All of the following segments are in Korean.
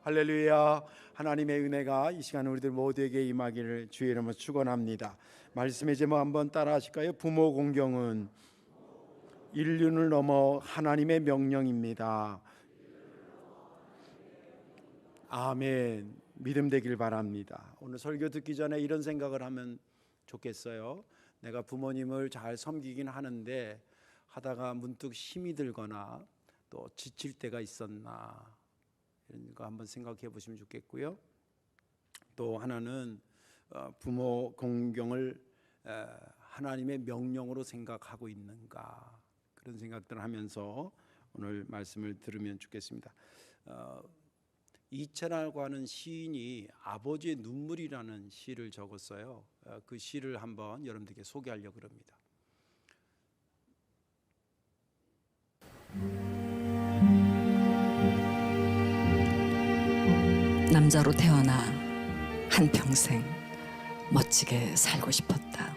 할렐루야. 하나님의 은혜가 이 시간 우리들 모두에게 임하기를 주의 이름으로 축원합니다. 말씀의 제목 한번 따라 하실까요? 부모 공경은 인륜을 넘어 하나님의 명령입니다. 아멘. 믿음 되길 바랍니다. 오늘 설교 듣기 전에 이런 생각을 하면 좋겠어요. 내가 부모님을 잘 섬기긴 하는데 하다가 문득 힘이 들거나 또 지칠 때가 있었나, 이런 거 한번 생각해 보시면 좋겠고요. 또 하나는 부모 공경을 하나님의 명령으로 생각하고 있는가, 그런 생각들을 하면서 오늘 말씀을 들으면 좋겠습니다. 이채라고 하는 시인이 아버지의 눈물이라는 시를 적었어요. 그 시를 한번 여러분들께 소개하려고 합니다. 남자로 태어나 한평생 멋지게 살고 싶었다.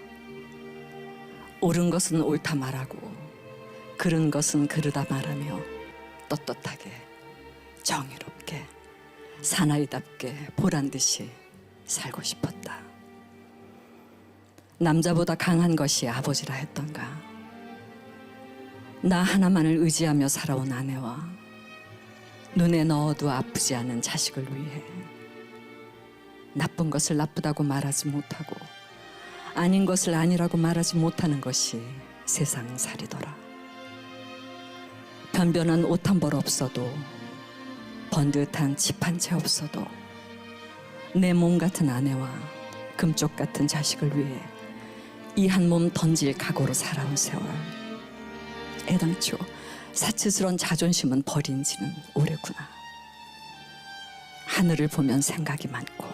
옳은 것은 옳다 말하고 그른 것은 그르다 말하며 떳떳하게 정의롭게 사나이답게 보란듯이 살고 싶었다. 남자보다 강한 것이 아버지라 했던가. 나 하나만을 의지하며 살아온 아내와 눈에 넣어도 아프지 않은 자식을 위해 나쁜 것을 나쁘다고 말하지 못하고 아닌 것을 아니라고 말하지 못하는 것이 세상살이더라. 변변한 옷 한 벌 없어도 번듯한 집 한 채 없어도 내 몸 같은 아내와 금쪽 같은 자식을 위해 이 한 몸 던질 각오로 살아온 세월. 애당초 사치스러운 자존심은 버린 지는 오래구나. 하늘을 보면 생각이 많고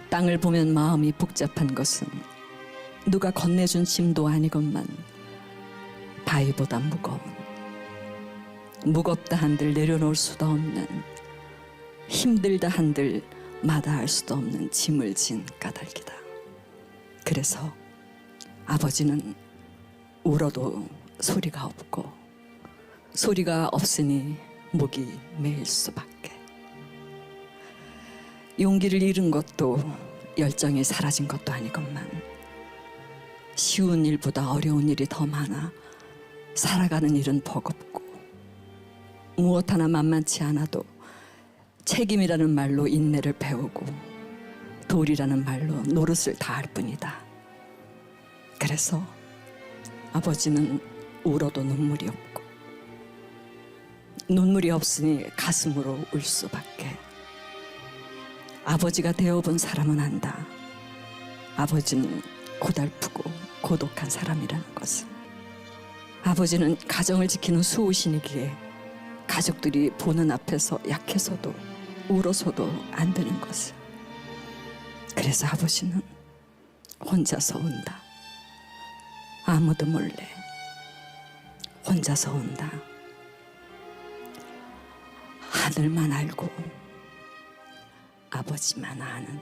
땅을 보면 마음이 복잡한 것은 누가 건네준 짐도 아니건만 바위보다 무겁다 한들 내려놓을 수도 없는, 힘들다 한들 마다할 수도 없는 짐을 진 까닭이다. 그래서 아버지는 울어도 소리가 없고 소리가 없으니 목이 메일 수밖에. 용기를 잃은 것도 열정이 사라진 것도 아니건만 쉬운 일보다 어려운 일이 더 많아 살아가는 일은 버겁고 무엇 하나 만만치 않아도 책임이라는 말로 인내를 배우고 도리라는 말로 노릇을 다할 뿐이다. 그래서 아버지는 울어도 눈물이 없고 눈물이 없으니 가슴으로 울 수밖에. 아버지가 되어본 사람은 안다. 아버지는 고달프고 고독한 사람이라는 것을. 아버지는 가정을 지키는 수호신이기에 가족들이 보는 앞에서 약해서도 울어서도 안 되는 것을. 그래서 아버지는 혼자서 운다. 아무도 몰래 혼자서 운다. 하늘만 알고 아버지만 아는.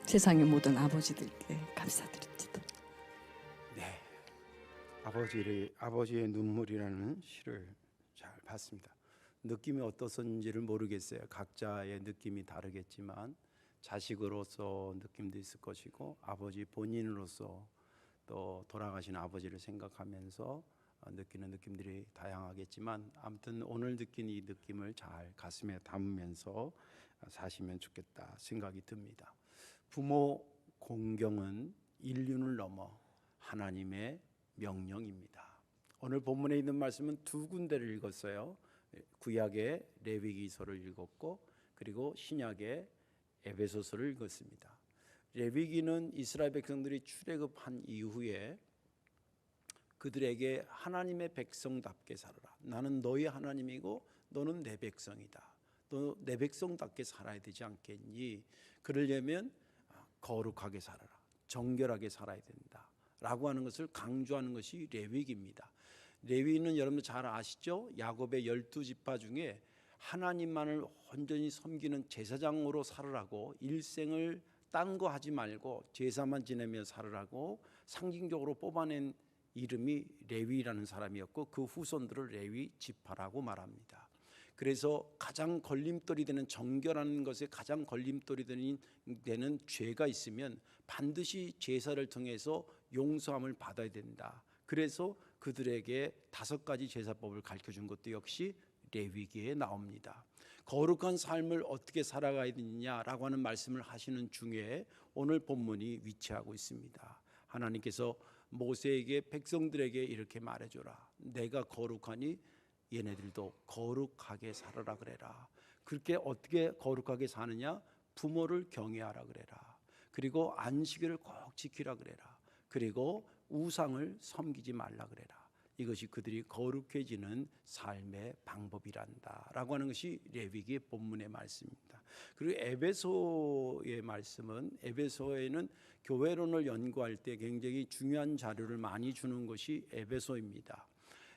세상의 모든 아버지들께 감사드립니다. 네, 아버지의 눈물이라는 시를 잘 봤습니다. 느낌이 어떻은지를 모르겠어요. 각자의 느낌이 다르겠지만 자식으로서 느낌도 있을 것이고 아버지 본인으로서 또 돌아가신 아버지를 생각하면서 느끼는 느낌들이 다양하겠지만 아무튼 오늘 느낀 이 느낌을 잘 가슴에 담으면서 사시면 좋겠다 생각이 듭니다. 부모 공경은 인륜을 넘어 하나님의 명령입니다. 오늘 본문에 있는 말씀은 두 군데를 읽었어요. 구약의 레위기서를 읽었고 그리고 신약의 에베소서를 읽었습니다. 레위기는 이스라엘 백성들이 출애굽한 이후에 그들에게 하나님의 백성답게 살아라. 나는 너희 하나님이고 너는 내 백성이다. 너 내 백성답게 살아야 되지 않겠니? 그러려면 거룩하게 살아라. 정결하게 살아야 된다. 라고 하는 것을 강조하는 것이 레위기입니다. 레위는 여러분들 잘 아시죠? 야곱의 12지파 중에 하나님만을 온전히 섬기는 제사장으로 살으라고, 일생을 딴 거 하지 말고 제사만 지내며 살으라고 상징적으로 뽑아낸 이름이 레위라는 사람이었고 그 후손들을 레위 지파라고 말합니다. 그래서 가장 걸림돌이 되는 정결하는 것에 가장 걸림돌이 되는 죄가 있으면 반드시 제사를 통해서 용서함을 받아야 된다. 그래서 그들에게 5가지 제사법을 가르쳐준 것도 역시 레위기에 나옵니다. 거룩한 삶을 어떻게 살아가야 되느냐라고 하는 말씀을 하시는 중에 오늘 본문이 위치하고 있습니다. 하나님께서 모세에게 백성들에게 이렇게 말해줘라. 내가 거룩하니 얘네들도 거룩하게 살아라 그래라. 그렇게 어떻게 거룩하게 사느냐? 부모를 경외하라 그래라. 그리고 안식일을 꼭 지키라 그래라. 그리고 우상을 섬기지 말라 그래라. 이것이 그들이 거룩해지는 삶의 방법이란다 라고 하는 것이 레위기 본문의 말씀입니다. 그리고 에베소의 말씀은, 에베소에는 교회론을 연구할 때 굉장히 중요한 자료를 많이 주는 것이 에베소입니다.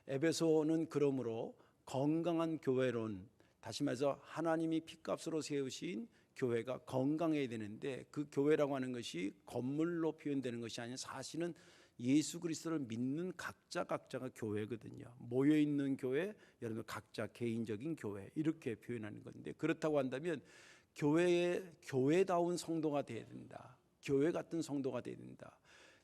에베소는 그러므로 건강한 교회론, 다시 말해서 하나님이 피값으로 세우신 교회가 건강해야 되는데, 그 교회라고 하는 것이 건물로 표현되는 것이 아니라 사실은 예수 그리스도를 믿는 각자가 교회거든요. 모여있는 교회, 여러분 각자 개인적인 교회, 이렇게 표현하는 건데, 그렇다고 한다면 교회다운 성도가 되어야 된다. 교회 같은 성도가 되어야 된다.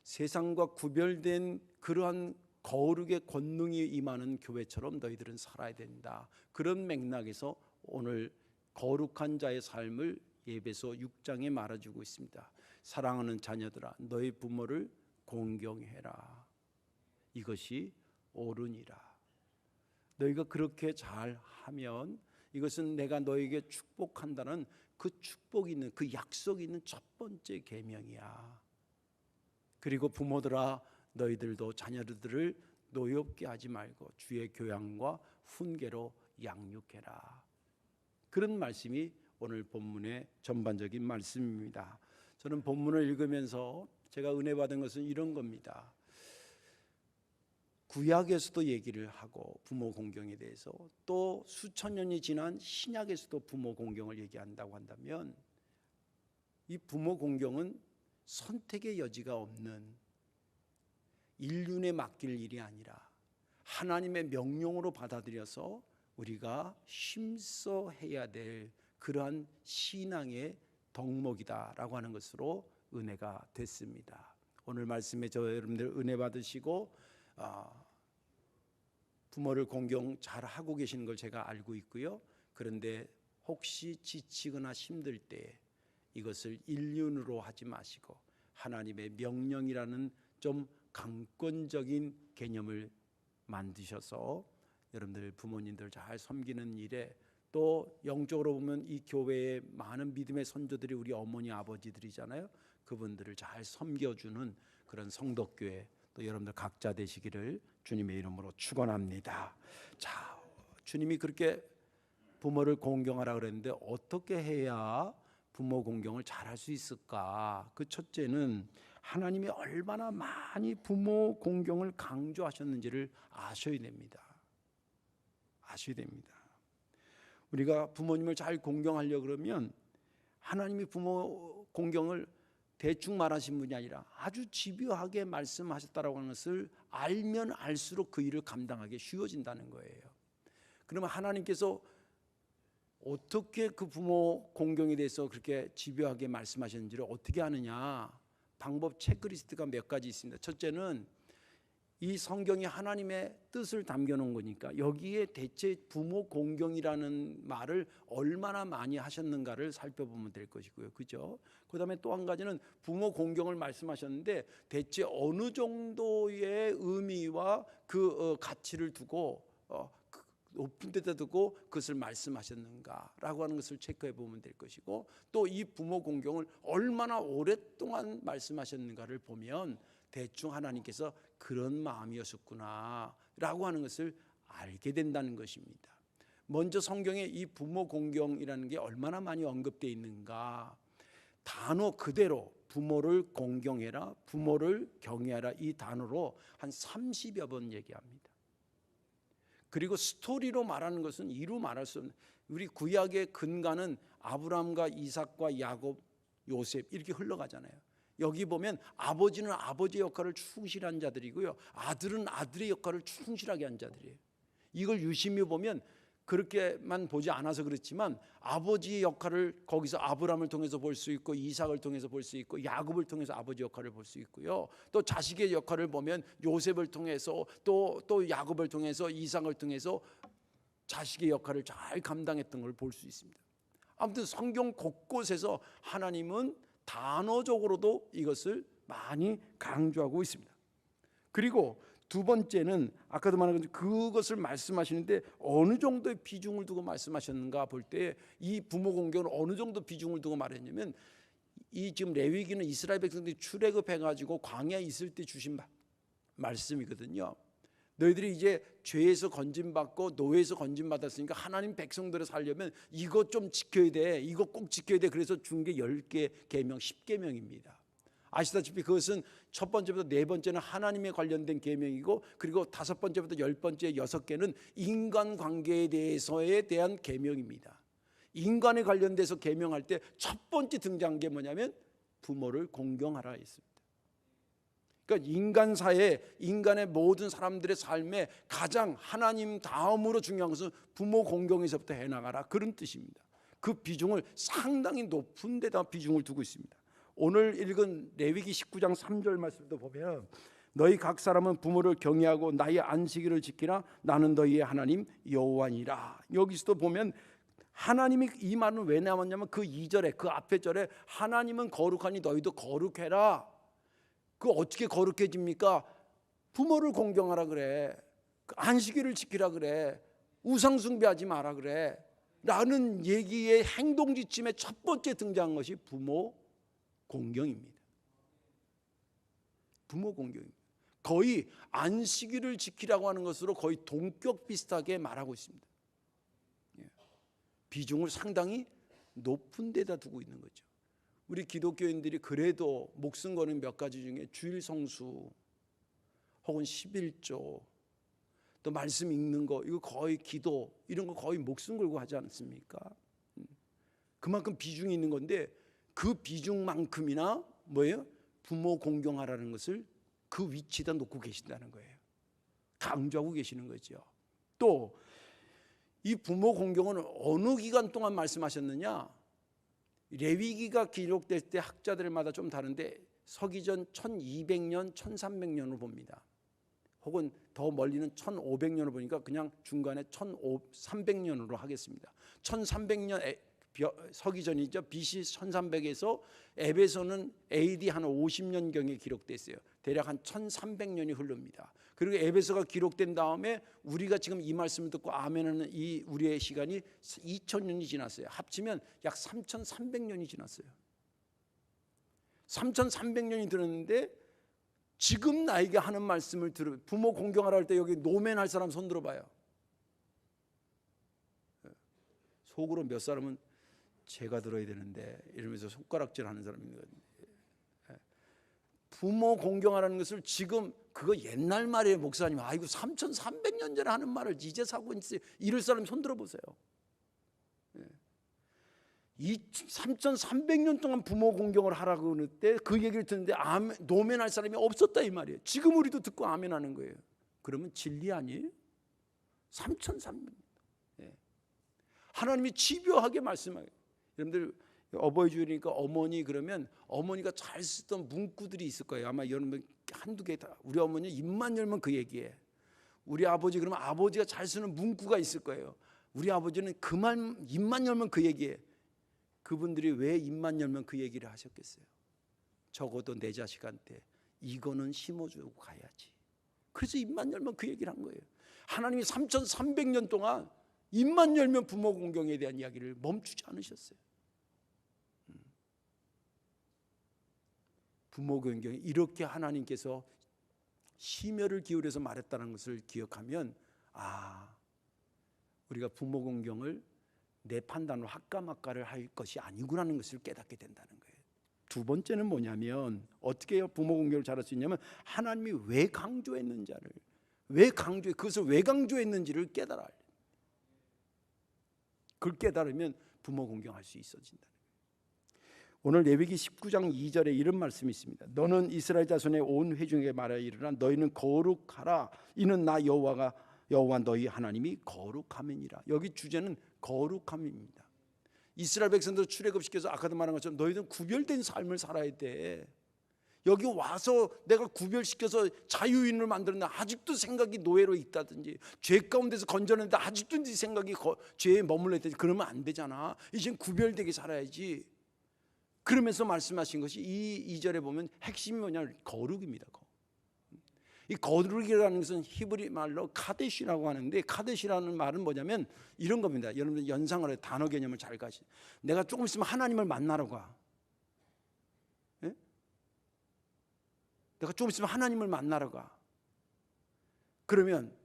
세상과 구별된 그러한 거룩의 권능이 임하는 교회처럼 너희들은 살아야 된다. 그런 맥락에서 오늘 거룩한 자의 삶을 에베소 6장에 말해주고 있습니다. 사랑하는 자녀들아, 너희 부모를 공경해라. 이것이 옳으니라. 너희가 그렇게 잘하면 이것은 내가 너에게 축복한다는 그 축복이 있는, 그 약속이 있는 첫 번째 계명이야. 그리고 부모들아, 너희들도 자녀들을 노엽게 하지 말고 주의 교양과 훈계로 양육해라. 그런 말씀이 오늘 본문의 전반적인 말씀입니다. 저는 본문을 읽으면서 제가 은혜 받은 것은 이런 겁니다. 구약에서도 얘기를 하고 부모 공경에 대해서, 또 수천 년이 지난 신약에서도 부모 공경을 얘기한다고 한다면, 이 부모 공경은 선택의 여지가 없는, 인륜에 맡길 일이 아니라 하나님의 명령으로 받아들여서 우리가 힘써 해야 될 그러한 신앙의 덕목이다라고 하는 것으로 은혜가 됐습니다. 오늘 말씀에 저 여러분들 은혜 받으시고 부모를 공경 잘 하고 계시는 걸 제가 알고 있고요. 그런데 혹시 지치거나 힘들 때 이것을 인륜으로 하지 마시고 하나님의 명령이라는 좀 강권적인 개념을 만드셔서 여러분들 부모님들 잘 섬기는 일에, 또 영적으로 보면 이 교회의 많은 믿음의 선조들이 우리 어머니 아버지들이잖아요. 그분들을 잘 섬겨주는 그런 성덕교회, 또 여러분들 각자 되시기를 주님의 이름으로 축원합니다. 자, 주님이 그렇게 부모를 공경하라 그랬는데 어떻게 해야 부모 공경을 잘할 수 있을까? 그 첫째는 하나님이 얼마나 많이 부모 공경을 강조하셨는지를 아셔야 됩니다. 아셔야 됩니다. 우리가 부모님을 잘 공경하려고 그러면 하나님이 부모 공경을 대충 말하신 분이 아니라 아주 집요하게 말씀하셨다라고 하는 것을 알면 알수록 그 일을 감당하기 쉬워진다는 거예요. 그러면 하나님께서 어떻게 그 부모 공경에 대해서 그렇게 집요하게 말씀하셨는지를 어떻게 아느냐? 방법 체크리스트가 몇 가지 있습니다. 첫째는 이 성경이 하나님의 뜻을 담겨놓은 거니까 여기에 대체 부모 공경이라는 말을 얼마나 많이 하셨는가를 살펴보면 될 것이고요. 그죠? 그 다음에 또 한 가지는 부모 공경을 말씀하셨는데 대체 어느 정도의 의미와 그 가치를 두고 높은 데다 두고 그것을 말씀하셨는가라고 하는 것을 체크해 보면 될 것이고, 또 이 부모 공경을 얼마나 오랫동안 말씀하셨는가를 보면 대충 하나님께서 그런 마음이었었구나라고 하는 것을 알게 된다는 것입니다. 먼저 성경에 이 부모 공경이라는 게 얼마나 많이 언급되어 있는가, 단어 그대로 부모를 공경해라, 부모를 경외하라, 이 단어로 한 30여 번 얘기합니다. 그리고 스토리로 말하는 것은 이루 말할 수 없는, 우리 구약의 근간은 아브라함과 이삭과 야곱, 요셉 이렇게 흘러가잖아요. 여기 보면 아버지는 아버지의 역할을 충실한 자들이고요, 아들은 아들의 역할을 충실하게 한 자들이에요. 이걸 유심히 보면 그렇게만 보지 않아서 그렇지만 아버지의 역할을 거기서 아브라함을 통해서 볼 수 있고, 이삭을 통해서 볼 수 있고, 야곱을 통해서 아버지 역할을 볼 수 있고요, 또 자식의 역할을 보면 요셉을 통해서 또 야곱을 통해서, 이삭을 통해서 자식의 역할을 잘 감당했던 걸 볼 수 있습니다. 아무튼 성경 곳곳에서 하나님은 단어적으로도 이것을 많이 강조하고 있습니다. 그리고 두 번째는 아까도 말한 것처럼 그것을 말씀하시는데 어느 정도의 비중을 두고 말씀하셨는가 볼 때, 이 부모 공경은 어느 정도 비중을 두고 말했냐면, 이 지금 레위기는 이스라엘 백성들이 출애굽해가지고 광야에 있을 때 주신 말씀이거든요. 너희들이 이제 죄에서 건짐받고 노예에서 건짐받았으니까 하나님 백성들을 살려면 이것 좀 지켜야 돼, 이거 꼭 지켜야 돼. 그래서 준 게 10개 계명, 10계명입니다. 아시다시피 그것은 첫 번째부터 네 번째는 하나님에 관련된 계명이고, 그리고 다섯 번째부터 10번째 6개는 인간관계에 대한 계명입니다. 인간에 관련돼서 계명할 때 첫 번째 등장한 게 뭐냐면 부모를 공경하라 했습니다. 그러니까 인간사회, 인간의 모든 사람들의 삶에 가장 하나님 다음으로 중요한 것은 부모 공경에서부터 해나가라, 그런 뜻입니다. 그 비중을 상당히 높은 데다 비중을 두고 있습니다. 오늘 읽은 레위기 19장 3절 말씀도 보면, 너희 각 사람은 부모를 경외하고 나의 안식일을 지키라, 나는 너희의 하나님 여호와니라. 여기서도 보면 하나님이, 이 말은 왜 나왔냐면 그 2절에, 그 앞에 절에 하나님은 거룩하니 너희도 거룩해라. 그 어떻게 거룩해집니까? 부모를 공경하라 그래, 안식일을 지키라 그래, 우상 숭배하지 마라 그래 라는 얘기의 행동 지침의 첫 번째 등장한 것이 부모 공경입니다. 부모 공경입니다. 거의 안식일을 지키라고 하는 것으로 거의 동격 비슷하게 말하고 있습니다. 비중을 상당히 높은 데다 두고 있는 거죠. 우리 기독교인들이 그래도 목숨 거는 몇 가지 중에 주일 성수 혹은 11조, 또 말씀 읽는 거, 이거 거의 기도, 이런 거 거의 목숨 걸고 하지 않습니까? 그만큼 비중이 있는 건데, 그 비중만큼이나 뭐예요? 부모 공경하라는 것을 그 위치에다 놓고 계신다는 거예요. 강조하고 계시는 거죠. 또 이 부모 공경은 어느 기간 동안 말씀하셨느냐? 레위기가 기록될 때 학자들마다 좀 다른데 서기전 1200년, 1300년으로 봅니다. 혹은 더 멀리는 1500년으로 보니까 그냥 중간에 1300년으로 하겠습니다. 1300년 서기전이죠. BC 1300에서 에베소는 AD 한 50년경에 기록됐어요. 대략 한 1300년이 흐릅니다. 그리고 에베소가 기록된 다음에 우리가 지금 이 말씀을 듣고 아멘하는 이 우리의 시간이 2000년이 지났어요. 합치면 약 3300년이 지났어요. 3300년이 들었는데 지금 나에게 하는 말씀을 들으면, 부모 공경하라 할 때 여기 노멘 할 사람 손 들어봐요. 속으로 몇 사람은 제가 들어야 되는데 이러면서 손가락질 하는 사람인 거예요. 부모 공경하라는 것을 지금, 그거 옛날 말이에요. 목사님, 아이고 3300년 전에 하는 말을 이제 사고 있어요. 이럴 사람 손 들어보세요. 이 3300년 동안 부모 공경을 하라고 그럴 때 그 얘기를 듣는데 노멘할 사람이 없었다 이 말이에요. 지금 우리도 듣고 아멘하는 거예요. 그러면 진리 아니에요? 3300년. 하나님이 집요하게 말씀하게. 여러분들 어버이 주일이니까 어머니 그러면 어머니가 잘 쓰던 문구들이 있을 거예요. 아마 여러분 한두 개 다. 우리 어머니 입만 열면 그 얘기해. 우리 아버지 그러면 아버지가 잘 쓰는 문구가 있을 거예요. 우리 아버지는 그만 입만 열면 그 얘기해. 그분들이 왜 입만 열면 그 얘기를 하셨겠어요? 적어도 내 자식한테 이거는 심어주고 가야지. 그래서 입만 열면 그 얘기를 한 거예요. 하나님이 3300년 동안 입만 열면 부모 공경에 대한 이야기를 멈추지 않으셨어요. 부모 공경이 이렇게 하나님께서 심혈을 기울여서 말했다는 것을 기억하면, 우리가 부모 공경을 내 판단으로 학가막가를 할 것이 아니구나는 것을 깨닫게 된다는 거예요. 두 번째는 뭐냐면, 어떻게 부모 공경을 잘할 수 있냐면, 하나님이 왜 강조했는지를, 그것을 왜 강조했는지를 깨달아야 돼요. 그걸 깨달으면 부모 공경할 수 있어진다는 거예요. 오늘 레위기 19장 2절에 이런 말씀이 있습니다. 너는 이스라엘 자손의 온 회중에게 말하여 이르라 너희는 거룩하라. 이는 나 여호와 너희 하나님이 거룩함이니라. 여기 주제는 거룩함입니다. 이스라엘 백성들 출애굽시켜서 아까도 말한 것처럼 너희는 구별된 삶을 살아야 돼. 여기 와서 내가 구별시켜서 자유인을 만들었는데 아직도 생각이 노예로 있다든지 죄 가운데서 건져냈는데 아직도 네 생각이 죄에 머물러 있다든지 그러면 안 되잖아. 이젠 구별되게 살아야지. 그러면서 말씀하신 것이 이 2절에 보면 핵심이 뭐냐면 거룩입니다. 이 거룩이라는 것은 히브리 말로 카데시라고 하는데 카데시라는 말은 뭐냐면 이런 겁니다. 여러분들 연상을 해요. 단어 개념을 잘 가시. 내가 조금 있으면 하나님을 만나러 가. 예? 내가 조금 있으면 하나님을 만나러 가. 그러면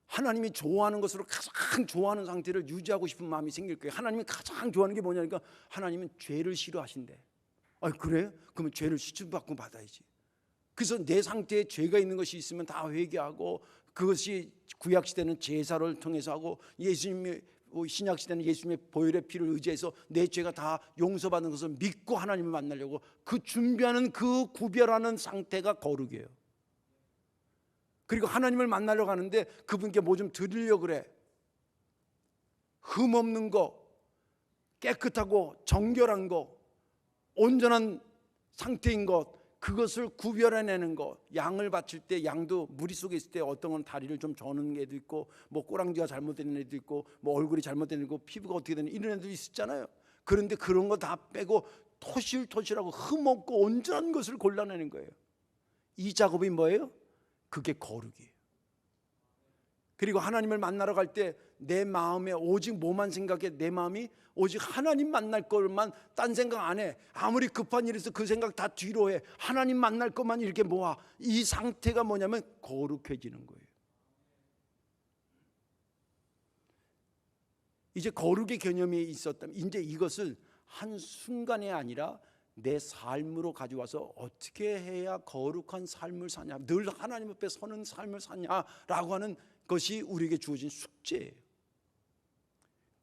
하나님이 좋아하는 것으로 가장 좋아하는 상태를 유지하고 싶은 마음이 생길 거예요. 하나님이 가장 좋아하는 게 뭐냐니까 하나님은 죄를 싫어하신대. 아 그래? 그러면 죄를 시침받고 받아야지. 그래서 내 상태에 죄가 있는 것이 있으면 다 회개하고 그것이 구약시대는 제사를 통해서 하고 예수님의 신약시대는 예수님의 보혈의 피를 의지해서 내 죄가 다 용서받는 것을 믿고 하나님을 만나려고 그 준비하는 그 구별하는 상태가 거룩이에요. 그리고 하나님을 만나려고 하는데 그분께 뭐 좀 드리려고 그래. 흠없는 거, 깨끗하고 정결한 거, 온전한 상태인 것, 그것을 구별해내는 것. 양을 바칠 때 양도 무리 속에 있을 때 어떤 건 다리를 좀 저는 애도 있고 뭐 꼬랑지가 잘못된 애도 있고 뭐 얼굴이 잘못된 애도 있고 피부가 어떻게 되는 이런 애도 있었잖아요. 그런데 그런 거 다 빼고 토실토실하고 흠없고 온전한 것을 골라내는 거예요. 이 작업이 뭐예요? 그게 거룩이에요. 그리고 하나님을 만나러 갈 때 내 마음에 오직 뭐만 생각해? 내 마음이 오직 하나님 만날 것만 딴 생각 안 해. 아무리 급한 일이 있어 그 생각 다 뒤로 해. 하나님 만날 것만 이렇게 모아. 이 상태가 뭐냐면 거룩해지는 거예요. 이제 거룩의 개념이 있었다면 이제 이것을 한순간이 아니라 내 삶으로 가져와서 어떻게 해야 거룩한 삶을 사냐, 늘 하나님 앞에 서는 삶을 사냐라고 하는 것이 우리에게 주어진 숙제예요.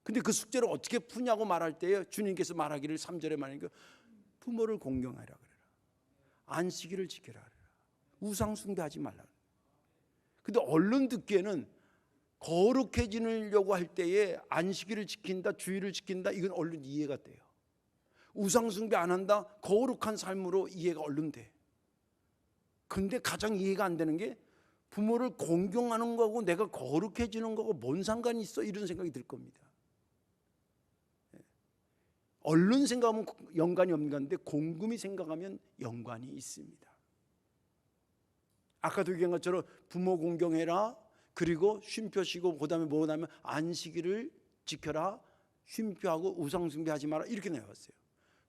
근데 그 숙제를 어떻게 푸냐고 말할 때 주님께서 말하기를 3절에 말하니까 부모를 공경하라 그래라. 안식일을 지켜라 그래라. 우상 숭배하지 말라. 근데 얼른 듣기에는 거룩해지려고 할 때에 안식일을 지킨다, 주일을 지킨다, 이건 얼른 이해가 돼요. 우상 숭배 안 한다, 거룩한 삶으로 이해가 얼른 돼. 근데 가장 이해가 안 되는 게 부모를 공경하는 거하고 내가 거룩해지는 거하고 뭔 상관이 있어? 이런 생각이 들 겁니다. 얼른 생각하면 연관이 없는 건데 곰곰이 생각하면 연관이 있습니다. 아까도 얘기한 것처럼 부모 공경해라, 그리고 쉼표 쉬고 그다음에 뭐냐면 안식일을 지켜라, 쉼표하고 우상 숭배하지 마라, 이렇게 나왔어요.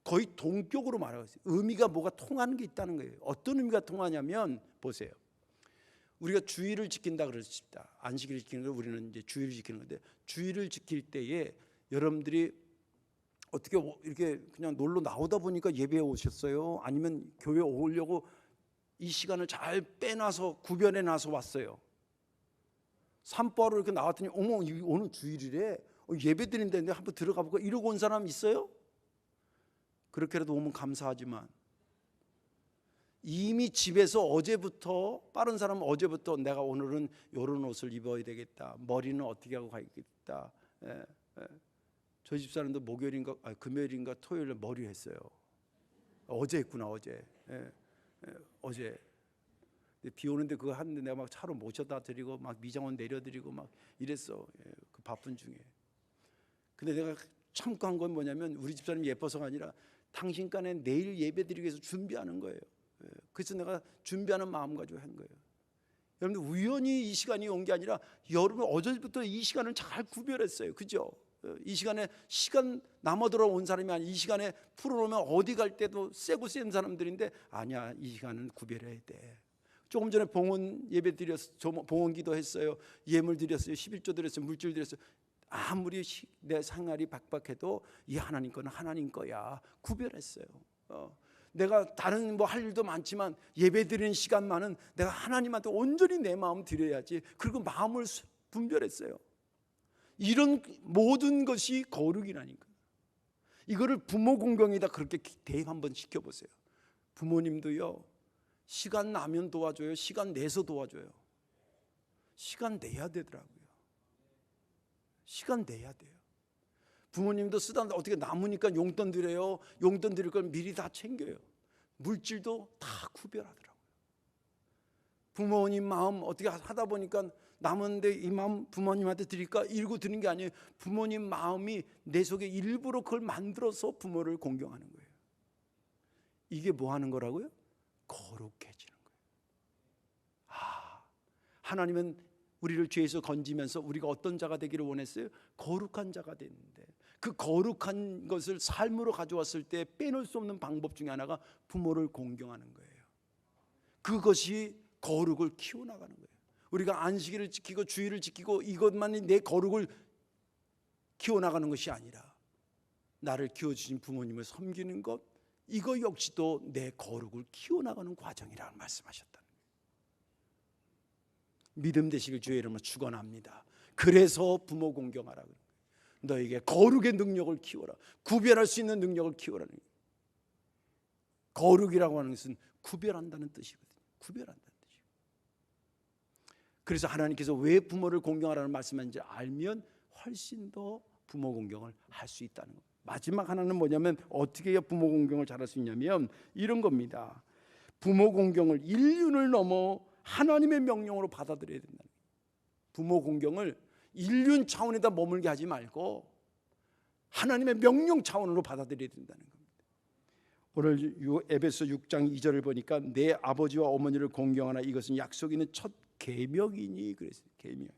거의 동격으로 말하고 있어요. 의미가 뭐가 통하는 게 있다는 거예요. 어떤 의미가 통하냐면 보세요. 우리가 주일을 지킨다 그러십시다. 안식일을 지키는 거 우리는 이제 주일을 지키는 건데 주일을 지킬 때에 여러분들이 어떻게 이렇게 그냥 놀러 나오다 보니까 예배에 오셨어요? 아니면 교회 오려고 이 시간을 잘 빼놔서 구별해놔서 왔어요? 산보하러 이렇게 나왔더니 어머 오늘 주일이래, 예배 드린다는데 한번 들어가 볼까 이러고 온 사람 있어요? 그렇게라도 오면 감사하지만 이미 집에서 어제부터, 빠른 사람은 어제부터 내가 오늘은 이런 옷을 입어야 되겠다, 머리는 어떻게 하고 가야겠다. 저 집사람도 목요일인가 금요일인가 토요일에 머리 했어요. 어제 했구나. 어제 비 오는데 그거 하는데 내가 막 차로 모셔다 드리고 막 미장원 내려드리고 막 이랬어. 그 바쁜 중에. 근데 내가 참고한 건 뭐냐면 우리 집사람이 예뻐서가 아니라 당신간에 내일 예배드리기 위해서 준비하는 거예요. 그래서 내가 준비하는 마음 가지고 한 거예요. 여러분들 우연히 이 시간이 온 게 아니라 여러분 어제부터 이 시간을 잘 구별했어요. 그죠? 이 시간에 시간 남아 돌아온 사람이 아니라 이 시간에 풀어놓으면 어디 갈 때도 세고 센 사람들인데 아니야, 이 시간은 구별해야 돼. 조금 전에 봉헌 예배 드렸어요. 봉헌 기도했어요. 예물 드렸어요. 11조 드렸어요. 물질 드렸어요. 아무리 내 생활이 박박해도 이 하나님 거는 하나님 거야. 구별했어요. 내가 다른 뭐 할 일도 많지만 예배 드리는 시간만은 내가 하나님한테 온전히 내 마음 드려야지. 그리고 마음을 분별했어요. 이런 모든 것이 거룩이라니까. 이거를 부모 공경에다 그렇게 대입 한번 시켜보세요. 부모님도요, 시간 나면 도와줘요, 시간 내서 도와줘요. 시간 내야 되더라고요. 시간 내야 돼요. 부모님도 쓰다 어떻게 남으니까 용돈 드려요. 용돈 드릴 걸 미리 다 챙겨요. 물질도 다 구별하더라고요. 부모님 마음 어떻게 하다 보니까 남은데 이 마음 부모님한테 드릴까 이러고 드는 게 아니에요. 부모님 마음이 내 속에 일부러 그걸 만들어서 부모를 공경하는 거예요. 이게 뭐 하는 거라고요? 거룩해지는 거예요. 하나님은 우리를 죄에서 건지면서 우리가 어떤 자가 되기를 원했어요? 거룩한 자가 됐는데, 그 거룩한 것을 삶으로 가져왔을 때 빼놓을 수 없는 방법 중에 하나가 부모를 공경하는 거예요. 그것이 거룩을 키워나가는 거예요. 우리가 안식일을 지키고 주일을 지키고 이것만이 내 거룩을 키워나가는 것이 아니라 나를 키워주신 부모님을 섬기는 것, 이거 역시도 내 거룩을 키워나가는 과정이라고 말씀하셨다는 거예요. 믿음 되시길 주의 이름으로 축원합니다. 그래서 부모 공경하라고 그래요. 너에게 거룩의 능력을 키워라. 구별할 수 있는 능력을 키워라는 거예요. 거룩이라고 하는 것은 구별한다는 뜻이거든요. 구별한다는 뜻이에요. 그래서 하나님께서 왜 부모를 공경하라는 말씀인지 알면 훨씬 더 부모 공경을 할 수 있다는 겁니다. 마지막 하나는 뭐냐면, 어떻게 해야 부모 공경을 잘할 수 있냐면 이런 겁니다. 부모 공경을 인륜을 넘어 하나님의 명령으로 받아들여야 된다는 거예요. 부모 공경을 인륜 차원에다 머물게 하지 말고 하나님의 명령 차원으로 받아들여야 된다는 겁니다. 오늘 에베소 6장 2절을 보니까 내 아버지와 어머니를 공경하라, 이것은 약속이 있는 첫 계명이니 그랬어요. 계명.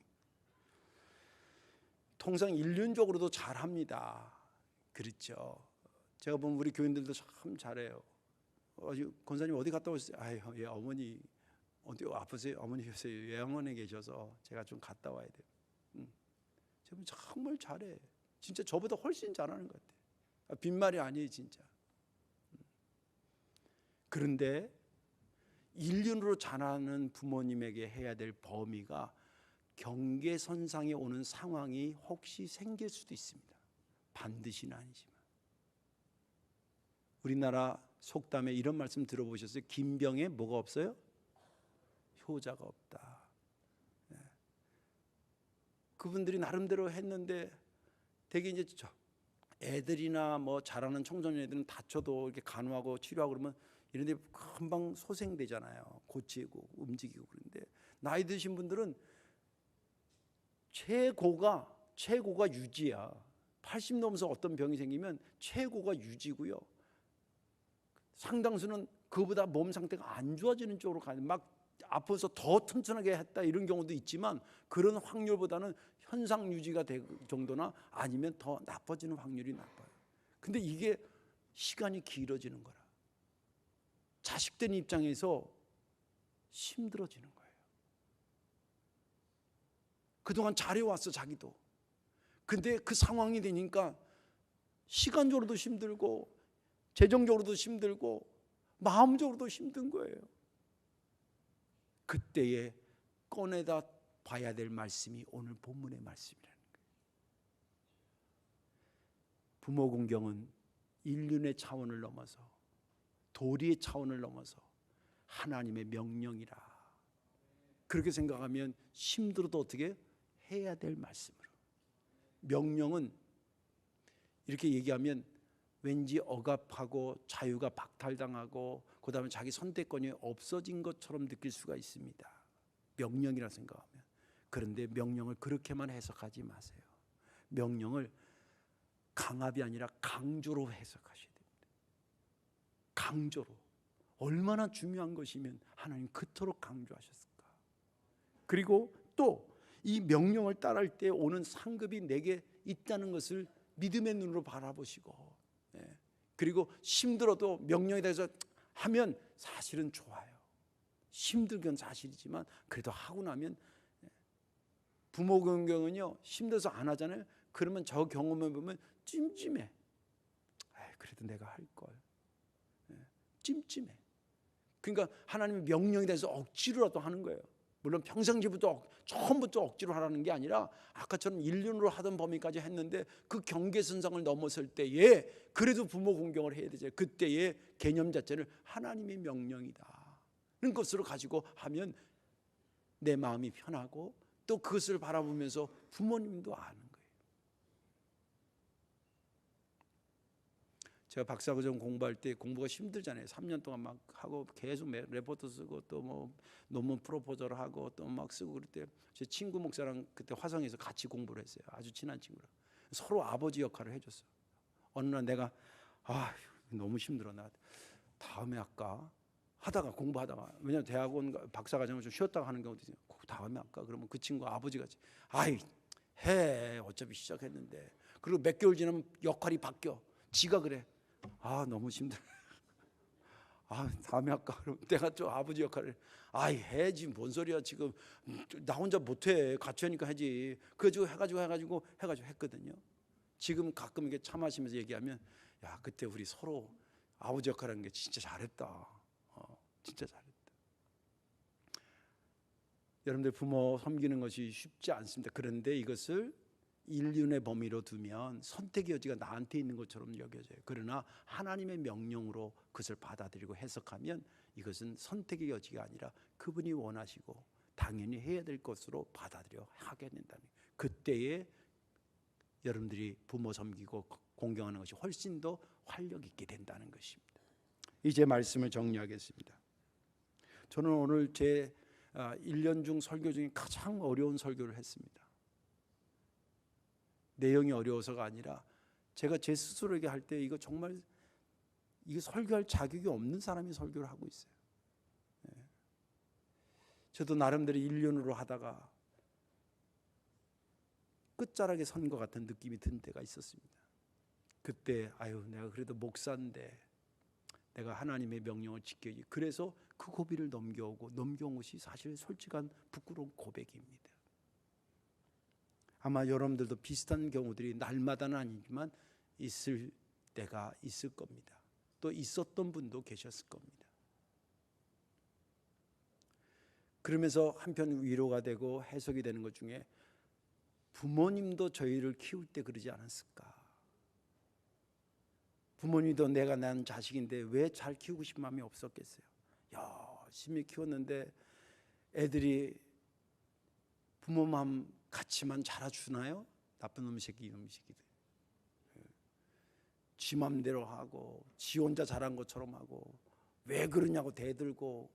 통상 인륜적으로도 잘합니다. 그렇죠. 제가 보면 우리 교인들도 참 잘해요. 권사님 어디 갔다 오셨어요? 아유, 예, 어머니 어디 아프세요? 어머니 요새 요양원에 계셔서 제가 좀 갔다 와야 돼요. 저분 정말 잘해. 진짜 저보다 훨씬 잘하는 것 같아요. 빈말이 아니에요, 진짜. 그런데 인륜으로 잘하는 부모님에게 해야 될 범위가 경계선상에 오는 상황이 혹시 생길 수도 있습니다. 반드시는 아니지만. 우리나라 속담에 이런 말씀 들어보셨어요? 김병에 뭐가 없어요? 효자가 없다. 네. 그분들이 나름대로 했는데 되게 이제 애들이나 뭐 잘하는 청소년 애들은 다쳐도 이렇게 간호하고 치료하고 그러면 이런데 금방 소생되잖아요. 고치고 움직이고. 그런데 나이 드신 분들은 최고가 유지야. 80 넘어서 어떤 병이 생기면 최고가 유지고요. 상당수는 그보다 몸 상태가 안 좋아지는 쪽으로 가는, 막 아파서 더 튼튼하게 했다 이런 경우도 있지만 그런 확률보다는 현상 유지가 될 정도나 아니면 더 나빠지는 확률이 나빠요. 근데 이게 시간이 길어지는 거라. 자식된 입장에서 힘들어지는 거예요. 그동안 잘해왔어 자기도. 근데 그 상황이 되니까 시간적으로도 힘들고 재정적으로도 힘들고 마음적으로도 힘든 거예요. 그때에 꺼내다 봐야 될 말씀이 오늘 본문의 말씀이라는 거예요. 부모 공경은 인륜의 차원을 넘어서 도리의 차원을 넘어서 하나님의 명령이라. 그렇게 생각하면 힘들어도 어떻게 해야 될 말씀으로. 명령은 이렇게 얘기하면 왠지 억압하고 자유가 박탈당하고 그 다음에 자기 선택권이 없어진 것처럼 느낄 수가 있습니다. 명령이라 생각하면. 그런데 명령을 그렇게만 해석하지 마세요. 명령을 강압이 아니라 강조로 해석하셔야 됩니다. 강조로. 얼마나 중요한 것이면 하나님 그토록 강조하셨을까. 그리고 또 이 명령을 따를 때 오는 상급이 내게 있다는 것을 믿음의 눈으로 바라보시고, 그리고 힘들어도 명령에 대해서 하면 사실은 좋아요. 힘들건 사실이지만 그래도 하고 나면, 부모 공경은요 힘들어서 안 하잖아요. 그러면 저 경험해 보면 찜찜해. 그래도 내가 할 걸. 찜찜해. 그러니까 하나님의 명령에 대해서 억지로라도 하는 거예요. 물론 평생지부터 처음부터 억지로 하라는 게 아니라 아까처럼 1년으로 하던 범위까지 했는데 그 경계선상을 넘었을 때에 그래도 부모 공경을 해야 되죠. 그때의 개념 자체는 하나님의 명령이다 는 것으로 가지고 하면 내 마음이 편하고 또 그것을 바라보면서 부모님도 아는 거예요. 제가 박사과정 공부할 때 공부가 힘들잖아요. 3년 동안 막 하고 계속 레포트 쓰고 또 뭐 논문 프로포저를 하고 또 막 쓰고 그럴 때 제 친구 목사랑 그때 화성에서 같이 공부를 했어요. 아주 친한 친구랑. 서로 아버지 역할을 해줬어요. 어느 날 내가 너무 힘들어 나 다음에 할까 하다가 공부하다가 왜냐면 대학원 박사과정을 좀 쉬었다가 하는 경우도 있어요. 다음에 할까 그러면 그 친구 아버지가 해 어차피 시작했는데 그리고 몇 개월 지나면 역할이 바뀌어. 지가 그래. 너무 힘들어. 다음에 할까? 그럼 내가 좀 아버지 역할을 해지 뭔 소리야 지금 나 혼자 못해 같이 하니까 하지. 그래가지고 해가지고 했거든요. 지금 가끔 이게 차 마시면서 얘기하면 야 그때 우리 서로 아버지 역할하는 게 진짜 잘했다. 진짜 잘했다. 여러분들 부모 섬기는 것이 쉽지 않습니다. 그런데 이것을 인륜의 범위로 두면 선택의 여지가 나한테 있는 것처럼 여겨져요. 그러나 하나님의 명령으로 그것을 받아들이고 해석하면 이것은 선택의 여지가 아니라 그분이 원하시고 당연히 해야 될 것으로 받아들여 하게 된다는 거예요. 그때에 여러분들이 부모 섬기고 공경하는 것이 훨씬 더 활력 있게 된다는 것입니다. 이제 말씀을 정리하겠습니다. 저는 오늘 제 1년 중 설교 중에 가장 어려운 설교를 했습니다. 내용이 어려워서가 아니라 제가 제 스스로에게 할 때 이거 정말 이거 설교할 자격이 없는 사람이 설교를 하고 있어요. 저도 나름대로 1년으로 하다가 끝자락에 선 것 같은 느낌이 든 때가 있었습니다. 그때 내가 그래도 목사인데 내가 하나님의 명령을 지켜야지. 그래서 그 고비를 넘겨온 것이 사실 솔직한 부끄러운 고백입니다. 아마 여러분들도 비슷한 경우들이 날마다는 아니지만 있을 때가 있을 겁니다. 또 있었던 분도 계셨을 겁니다. 그러면서 한편 위로가 되고 해석이 되는 것 중에 부모님도 저희를 키울 때 그러지 않았을까? 부모님도 내가 낳은 자식인데 왜 잘 키우고 싶은 마음이 없었겠어요? 열심히 키웠는데 애들이 부모 마음 같이만 자라주나요? 나쁜 놈 새끼 이놈 새끼들. 지 맘대로 하고 지 혼자 잘한 것처럼 하고 왜 그러냐고 대들고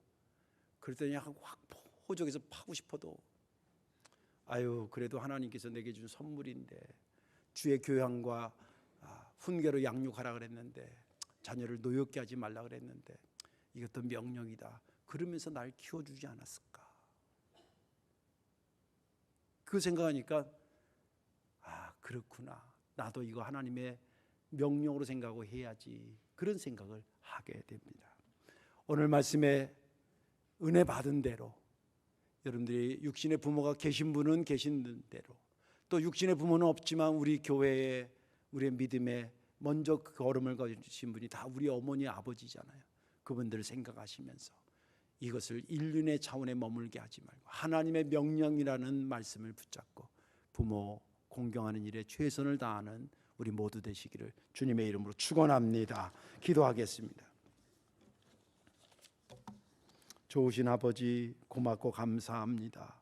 그랬더니 확 호적에서 파고 싶어도 그래도 하나님께서 내게 준 선물인데 주의 교양과 훈계로 양육하라 그랬는데 자녀를 노엽게 하지 말라 그랬는데 이것도 명령이다. 그러면서 날 키워주지 않았을까? 그 생각하니까 그렇구나. 나도 이거 하나님의 명령으로 생각하고 해야지. 그런 생각을 하게 됩니다. 오늘 말씀에 은혜 받은 대로 여러분들이 육신의 부모가 계신 분은 계신 대로 또 육신의 부모는 없지만 우리 교회에 우리의 믿음에 먼저 그 걸음을 거주신 분이 다 우리 어머니 아버지잖아요. 그분들을 생각하시면서 이것을 인륜의 차원에 머물게 하지 말고 하나님의 명령이라는 말씀을 붙잡고 부모 공경하는 일에 최선을 다하는 우리 모두 되시기를 주님의 이름으로 축원합니다. 기도하겠습니다. 좋으신 아버지 고맙고 감사합니다.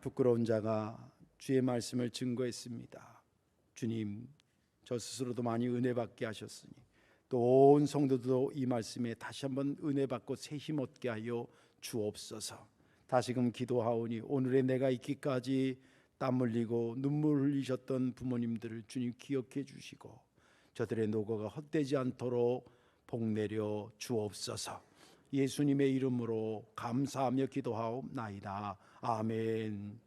부끄러운 자가 주의 말씀을 증거했습니다. 주님, 저 스스로도 많이 은혜 받게 하셨으니 또 온 성도도 이 말씀에 다시 한번 은혜 받고 새 힘 얻게 하여 주옵소서. 다시금 기도하오니 오늘의 내가 있기까지 땀 흘리고 눈물 흘리셨던 부모님들을 주님 기억해 주시고 저들의 노고가 헛되지 않도록 복 내려 주옵소서. 예수님의 이름으로 감사하며 기도하옵나이다. 아멘.